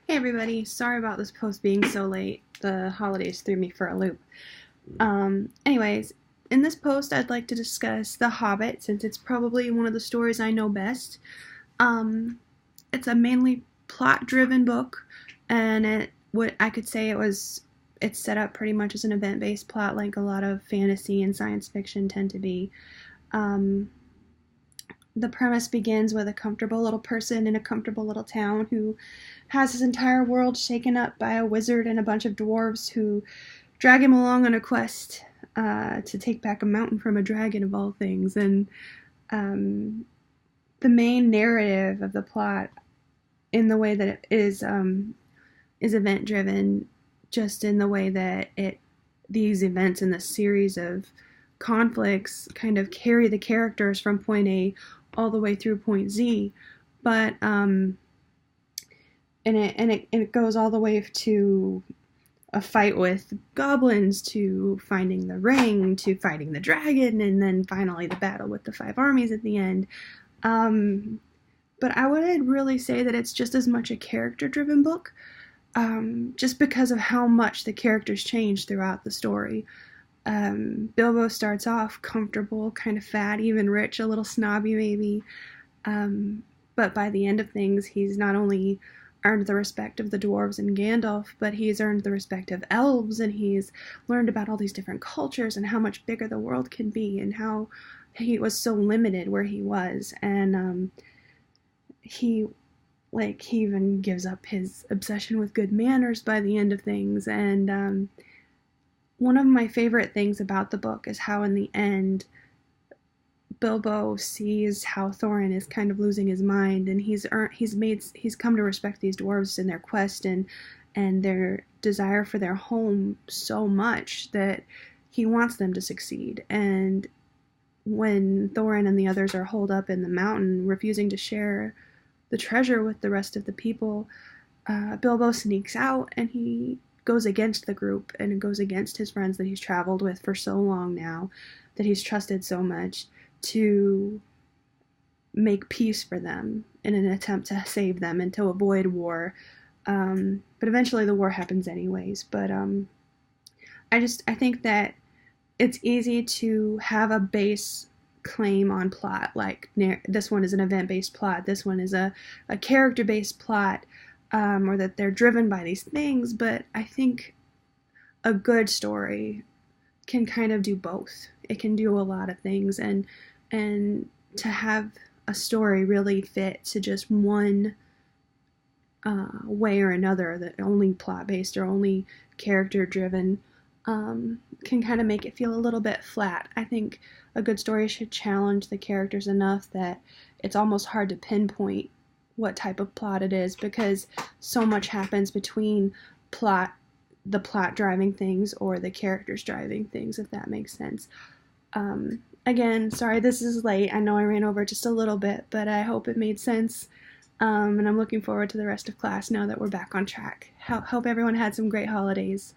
Hey everybody, sorry about this post being so late. The holidays threw me for a loop. Anyways, in this post I'd like to discuss The Hobbit since it's probably one of the stories I know best. Um, it's a mainly plot-driven book, and what I could say it's set up pretty much as an event-based plot like a lot of fantasy and science fiction tend to be. Um, the premise begins with a comfortable little person in a comfortable little town who has his entire world shaken up by a wizard and a bunch of dwarves who drag him along on a quest to take back a mountain from a dragon, of all things. And um, the main narrative of the plot, in the way that it is event driven, just in the way that these events in this series of conflicts kind of carry the characters from point A all the way through point Z, but and it goes all the way to a fight with goblins, to finding the ring, to fighting the dragon, and then finally the battle with the five armies at the end. But I would really say that it's just as much a character-driven book, just because of how much the characters change throughout the story. Bilbo starts off comfortable, kind of fat, even rich, a little snobby maybe. But by the end of things, he's not only earned the respect of the dwarves and Gandalf, but he's earned the respect of elves, and he's learned about all these different cultures and how much bigger the world can be, and how he was so limited where he was. And he he even gives up his obsession with good manners by the end of things. And one of my favorite things about the book is how in the end Bilbo sees how Thorin is kind of losing his mind, and he's come to respect these dwarves and their quest and their desire for their home so much that he wants them to succeed. And when Thorin and the others are holed up in the mountain, refusing to share the treasure with the rest of the people, Bilbo sneaks out and he goes against the group and goes against his friends that he's traveled with for so long now, that he's trusted so much, to make peace for them in an attempt to save them and to avoid war. But eventually the war happens anyways. But I think that it's easy to have a base claim on plot, like this one is an event-based plot, this one is a character-based plot, or that they're driven by these things. But I think a good story can kind of do both. It can do a lot of things, and to have a story really fit to just one way or another, that only plot based or only character driven, can kind of make it feel a little bit flat. I think a good story should challenge the characters enough that it's almost hard to pinpoint what type of plot it is, because so much happens between the plot driving things or the characters driving things, if that makes sense. Again, sorry this is late. I know I ran over just a little bit, but I hope it made sense. And I'm looking forward to the rest of class now that we're back on track. Hope everyone had some great holidays.